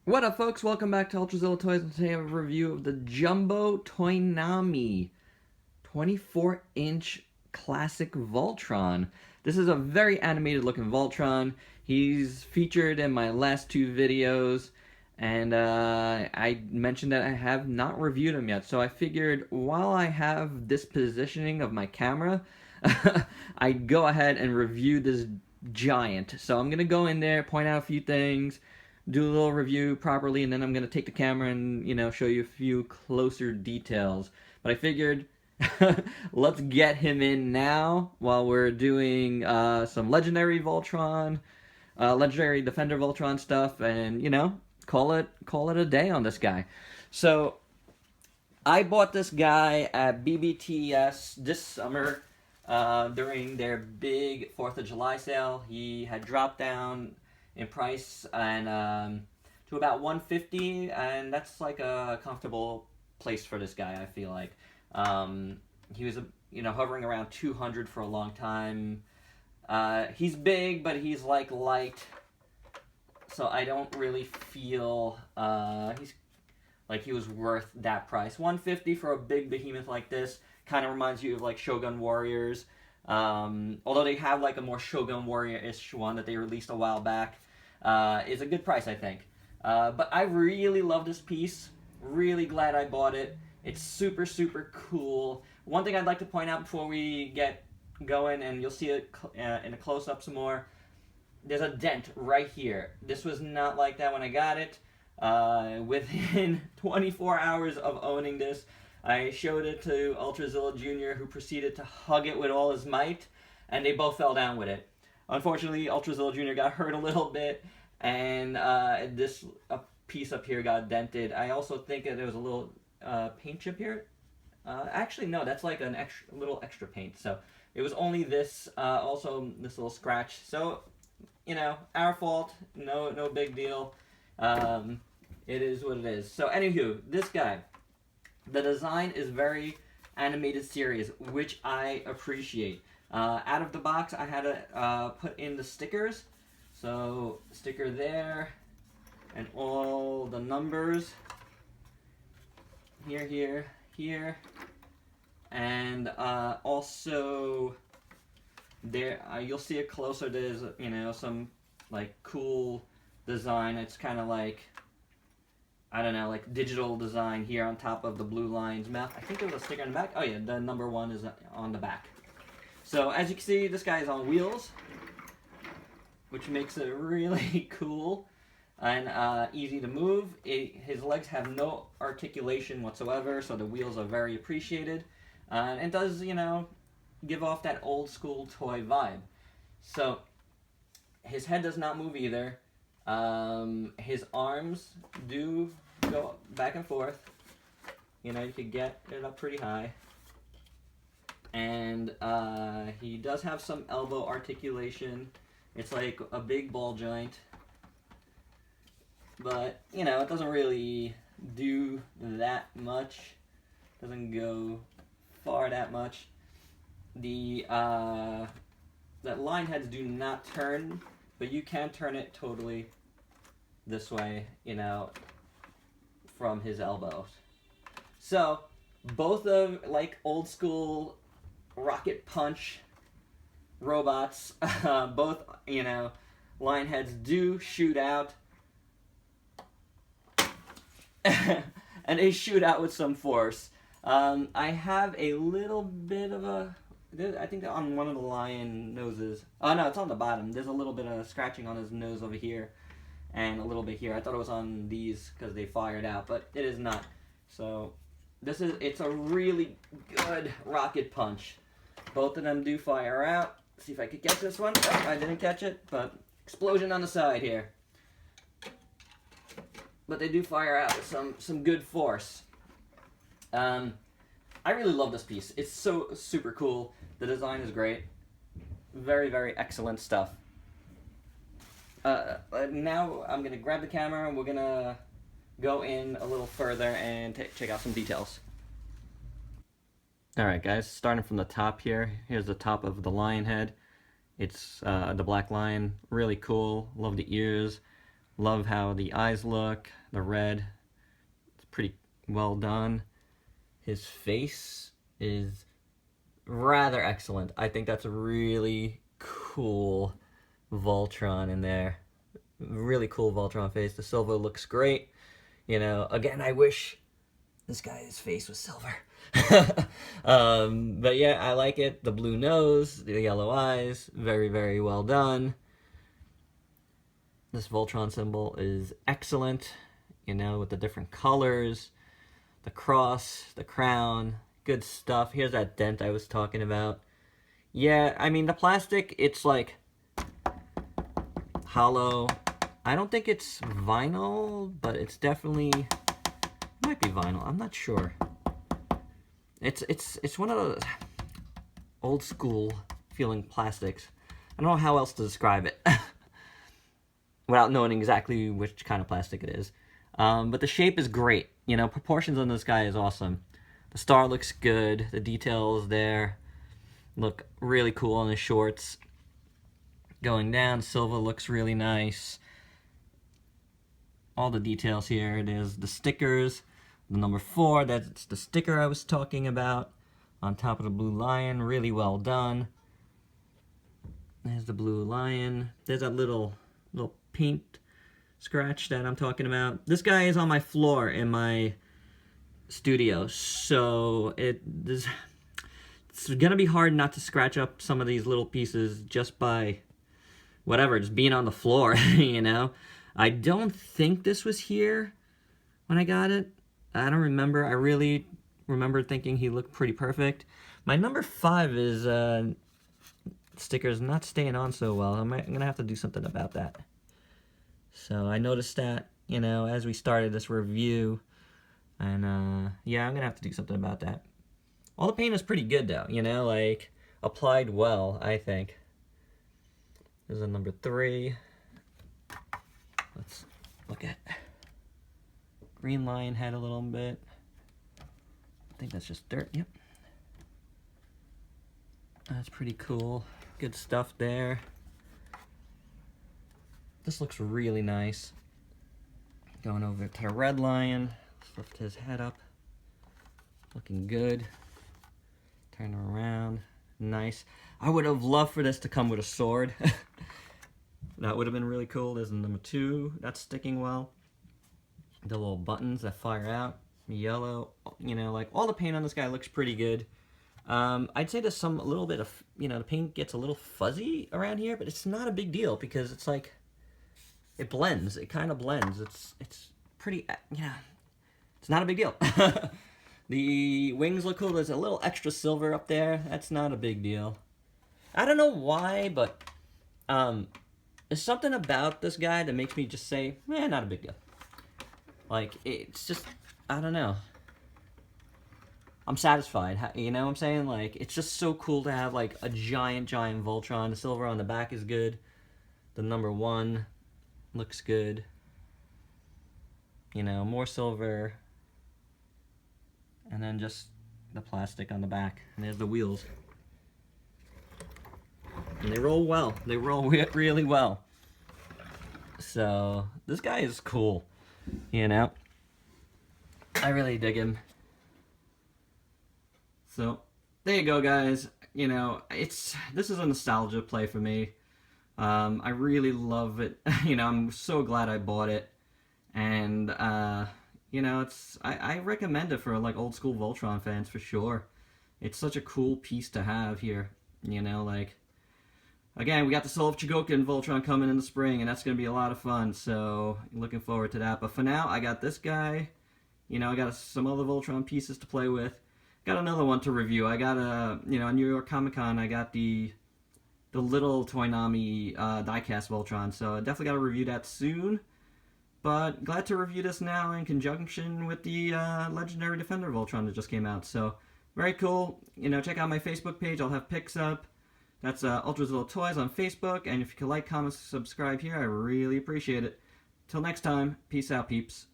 What up, folks? Welcome back to Ultrazilla Toys, and today I have a review of the Jumbo TOYNAMI 24-inch classic Voltron. This is a very animated looking Voltron. He's featured in my last two videos, and I mentioned that I have not reviewed him yet, so I figured while I have this positioning of my camera, I'd go ahead and review this giant. So I'm going to go in there, point out a few things, do a little review properly, and then I'm going to take the camera and, show you a few closer details. But I figured let's get him in now while we're doing some Legendary Voltron, Legendary Defender Voltron stuff, and, call it a day on this guy. So I bought this guy at BBTS this summer during their big 4th of July sale. He had dropped down in price and to about $150, and that's like a comfortable place for this guy. I feel like he was hovering around 200 for a long time. He's big, but he's like light, so I don't really feel he's like he was worth that price. $150 for a big behemoth like this kind of reminds you of like Shogun Warriors. Although they have like a more Shogun Warrior-ish one that they released a while back, is a good price, I think. But I really love this piece. Really glad I bought it. It's super, super cool. One thing I'd like to point out before we get going, and you'll see it in a close-up some more, there's a dent right here. This was not like that when I got it. Within 24 hours of owning this, I showed it to Ultrazilla Jr., who proceeded to hug it with all his might, and they both fell down with it. Unfortunately, Ultrazilla Jr. got hurt a little bit, and this piece up here got dented. I also think that there was a little paint chip here. Actually, no, that's like a little extra paint. So it was only this, also this little scratch. So, our fault. No big deal. It is what it is. So, anywho, this guy. The design is very animated series, which I appreciate. Out of the box, I had to put in the stickers. So, sticker there, and all the numbers. Here, and also there. You'll see it closer. There's some like cool design. It's kind of like, I don't know, like digital design here on top of the blue lion's mouth. I think there was a sticker on the back. Oh yeah, the number 1 is on the back. So as you can see, this guy is on wheels, which makes it really cool and easy to move. His legs have no articulation whatsoever, so the wheels are very appreciated. And it does, give off that old school toy vibe. So his head does not move either. His arms do go back and forth. You could get it up pretty high. And he does have some elbow articulation. It's like a big ball joint. But, it doesn't really do that much. Doesn't go far that much. That line heads do not turn, but you can turn it totally this way, from his elbows. So, both of, like, old school rocket punch robots, both, line heads do shoot out. And they shoot out with some force. I have a little bit of a, I think on one of the lion noses. Oh no, it's on the bottom. There's a little bit of scratching on his nose over here, and a little bit here. I thought it was on these because they fired out, but it is not. So it's a really good rocket punch. Both of them do fire out. Let's see if I could catch this one. Oh, I didn't catch it, but explosion on the side here. But they do fire out with some good force. I really love this piece. It's so super cool. The design is great. Very, very excellent stuff. Now I'm going to grab the camera and we're going to go in a little further and check out some details. Alright guys, starting from the top here. Here's the top of the lion head. It's the black lion. Really cool. Love the ears. Love how the eyes look, the red. It's pretty well done. His face is rather excellent. I think that's a really cool Voltron in there. Really cool Voltron face. The silver looks great. You know, again, I wish this guy's face was silver. But yeah, I like it. The blue nose, the yellow eyes, very, very well done. This Voltron symbol is excellent, you know, with the different colors, the cross, the crown, good stuff. Here's that dent I was talking about. Yeah, I mean, the plastic, it's like hollow. I don't think it's vinyl, but it's definitely, it might be vinyl. I'm not sure. It's one of those old school feeling plastics. I don't know how else to describe it without knowing exactly which kind of plastic it is. But the shape is great. You know, proportions on this guy is awesome. The star looks good. The details there look really cool on his shorts. Going down, silver looks really nice. All the details here. It is the stickers. The number 4, that's the sticker I was talking about. On top of the blue lion, really well done. There's the blue lion. There's that little paint scratch that I'm talking about. This guy is on my floor in my studio, so it's gonna be hard not to scratch up some of these little pieces just by whatever, just being on the floor, you know? I don't think this was here when I got it. I don't remember. I really remember thinking he looked pretty perfect. My number 5 is stickers not staying on so well. I'm gonna have to do something about that. So I noticed that, you know, as we started this review, and yeah, I'm gonna have to do something about that. All the paint is pretty good though, you know, like applied well, I think. This is a number 3. Let's look at green lion head a little bit. I think that's just dirt, yep. That's pretty cool. Good stuff there. This looks really nice. Going over to the red lion. Let's lift his head up. Looking good. Turn him around. Nice. I would have loved for this to come with a sword. That would have been really cool. There's number 2. That's sticking well. The little buttons that fire out. Yellow. You know, like all the paint on this guy looks pretty good. I'd say there's a little bit of, you know, the paint gets a little fuzzy around here, but it's not a big deal because it's like, it blends. It kind of blends. It's pretty, yeah, it's not a big deal. The wings look cool. There's a little extra silver up there. That's not a big deal. I don't know why, but there's something about this guy that makes me just say, not a big deal. Like, it's just, I don't know. I'm satisfied, you know what I'm saying? Like, it's just so cool to have, like, a giant Voltron. The silver on the back is good. The number 1 looks good. You know, more silver. And then just the plastic on the back. And there's the wheels. And they roll well. They roll really well. So, this guy is cool. You know? I really dig him. So, there you go, guys. You know, this is a nostalgia play for me. I really love it. You know, I'm so glad I bought it. And, you know, I recommend it for, like, old school Voltron fans for sure. It's such a cool piece to have here. You know, like, again, we got the Soul of Chogokin Voltron coming in the spring, and that's going to be a lot of fun. So, looking forward to that. But for now, I got this guy. You know, I got some other Voltron pieces to play with. Got another one to review. I got you know, New York Comic Con, I got the little TOYNAMI diecast Voltron, so I definitely got to review that soon. But glad to review this now in conjunction with the Legendary Defender Voltron that just came out. So very cool. You know, check out my Facebook page. I'll have pics up. That's Ultrazilla Toys on Facebook. And if you could like, comment, subscribe here, I really appreciate it. Till next time, peace out, peeps.